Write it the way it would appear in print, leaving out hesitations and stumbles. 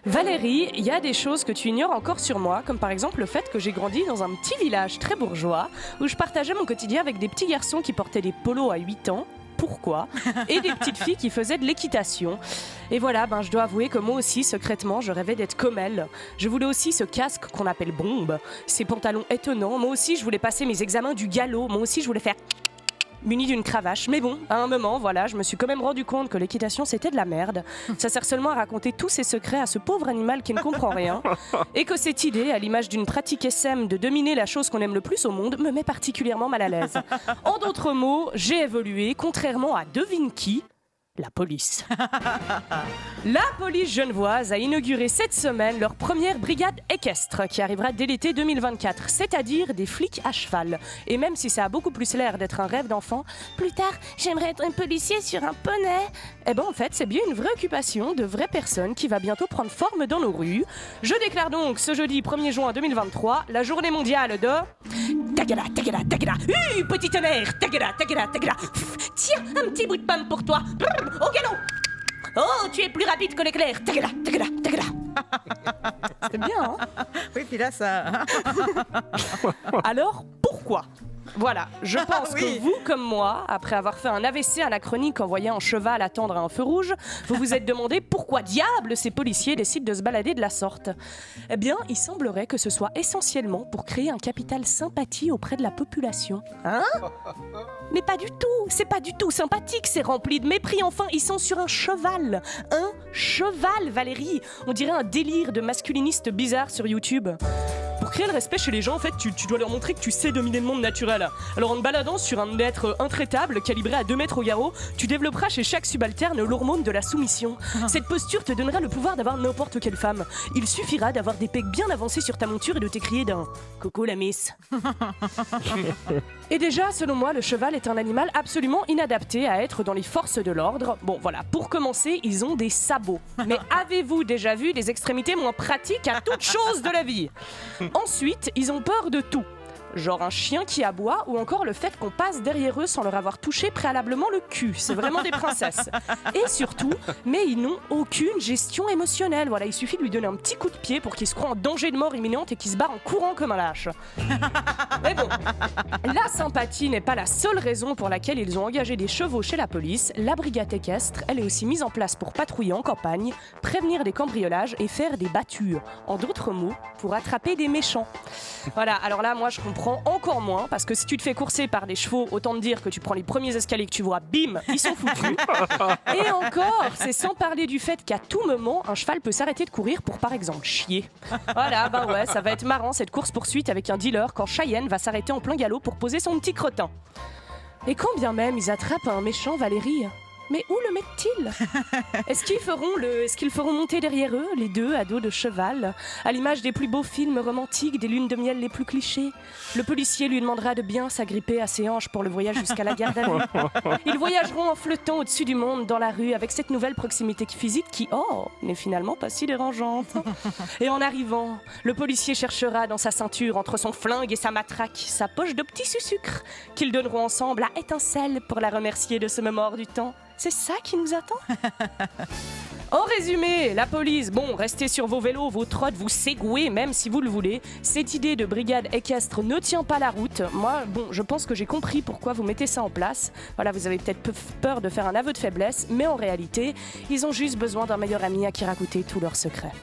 Valérie, il y a des choses que tu ignores encore sur moi, comme par exemple le fait que j'ai grandi dans un petit village très bourgeois, où je partageais mon quotidien avec des petits garçons qui portaient des polos à 8 ans. Pourquoi? Et des petites filles qui faisaient de l'équitation. Et voilà, je dois avouer que moi aussi, secrètement, je rêvais d'être comme elle. Je voulais aussi ce casque qu'on appelle bombe, ces pantalons étonnants. Moi aussi, je voulais passer mes examens du galop. Moi aussi, je voulais faire muni d'une cravache. Mais bon, à un moment, voilà, je me suis quand même rendu compte que l'équitation, c'était de la merde. Ça sert seulement à raconter tous ses secrets à ce pauvre animal qui ne comprend rien. Et que cette idée, à l'image d'une pratique SM de dominer la chose qu'on aime le plus au monde, me met particulièrement mal à l'aise. En d'autres mots, j'ai évolué, contrairement à devine qui, la police. La police genevoise a inauguré cette semaine leur première brigade équestre qui arrivera dès l'été 2024, c'est-à-dire des flics à cheval. Et même si ça a beaucoup plus l'air d'être un rêve d'enfant, plus tard, j'aimerais être un policier sur un poney. En fait, c'est bien une vraie occupation de vraies personnes qui va bientôt prendre forme dans nos rues. Je déclare donc ce jeudi 1er juin 2023 la journée mondiale de... Tagada, tagada, tagada. Petite mère, tagada, tagada, tagada. Tiens, un petit bout de pomme pour toi. Au galop. Oh, tu es plus rapide que l'éclair. Tagada, tagada, tagada. C'est bien, hein? Oui, puis là, ça... Alors, pourquoi? Voilà, je pense oui. que vous, comme moi, après avoir fait un AVC anachronique en voyant un cheval attendre à un feu rouge, vous vous êtes demandé pourquoi diable ces policiers décident de se balader de la sorte. Eh bien, il semblerait que ce soit essentiellement pour créer un capital sympathie auprès de la population. Hein? Mais pas du tout, c'est pas du tout sympathique, c'est rempli de mépris. Enfin, ils sont sur un cheval. Un cheval, Valérie. On dirait un délire de masculiniste bizarre sur YouTube. Pour créer le respect chez les gens, en fait, tu dois leur montrer que tu sais dominer le monde naturel. Alors en te baladant sur un être intraitable, calibré à 2 mètres au garrot, tu développeras chez chaque subalterne l'hormone de la soumission. Cette posture te donnera le pouvoir d'avoir n'importe quelle femme. Il suffira d'avoir des pecs bien avancés sur ta monture et de t'écrier d'un « Coco la miss ». Et déjà, selon moi, le cheval est un animal absolument inadapté à être dans les forces de l'ordre. Bon, voilà, pour commencer, ils ont des sabots. Mais avez-vous déjà vu des extrémités moins pratiques à toute chose de la vie? Ensuite, ils ont peur de tout. Genre un chien qui aboie ou encore le fait qu'on passe derrière eux sans leur avoir touché préalablement le cul. C'est vraiment des princesses. Et surtout, mais ils n'ont aucune gestion émotionnelle. Voilà, il suffit de lui donner un petit coup de pied pour qu'il se croie en danger de mort imminente et qu'il se barre en courant comme un lâche. Mais bon, la sympathie n'est pas la seule raison pour laquelle ils ont engagé des chevaux chez la police. La brigade équestre, elle est aussi mise en place pour patrouiller en campagne, prévenir des cambriolages et faire des battues. En d'autres mots, pour attraper des méchants. Voilà, alors là, moi je comprends encore moins, parce que si tu te fais courser par des chevaux, autant te dire que tu prends les premiers escaliers que tu vois, bim, ils sont foutus. Et encore, c'est sans parler du fait qu'à tout moment, un cheval peut s'arrêter de courir pour par exemple chier. Voilà, ouais, ça va être marrant cette course-poursuite avec un dealer quand Cheyenne va s'arrêter en plein galop pour poser son petit crottin. Et quand bien même ils attrapent un méchant, Valérie, mais où le mettent-ils? Est-ce qu'ils feront monter derrière eux, les deux à dos de cheval, à l'image des plus beaux films romantiques, des lunes de miel les plus clichés? Le policier lui demandera de bien s'agripper à ses hanches pour le voyage jusqu'à la garde à vue. Ils voyageront en flottant au-dessus du monde dans la rue avec cette nouvelle proximité physique qui, n'est finalement pas si dérangeante. Et en arrivant, le policier cherchera dans sa ceinture, entre son flingue et sa matraque, sa poche de petits sucres qu'ils donneront ensemble à étincelle pour la remercier de ce moment du temps. C'est ça qui nous attend? En résumé, la police, restez sur vos vélos, vos trottes, vous segouez même si vous le voulez. Cette idée de brigade équestre ne tient pas la route. Moi, je pense que j'ai compris pourquoi vous mettez ça en place. Voilà, vous avez peut-être peur de faire un aveu de faiblesse, mais en réalité, ils ont juste besoin d'un meilleur ami à qui raconter tous leurs secrets.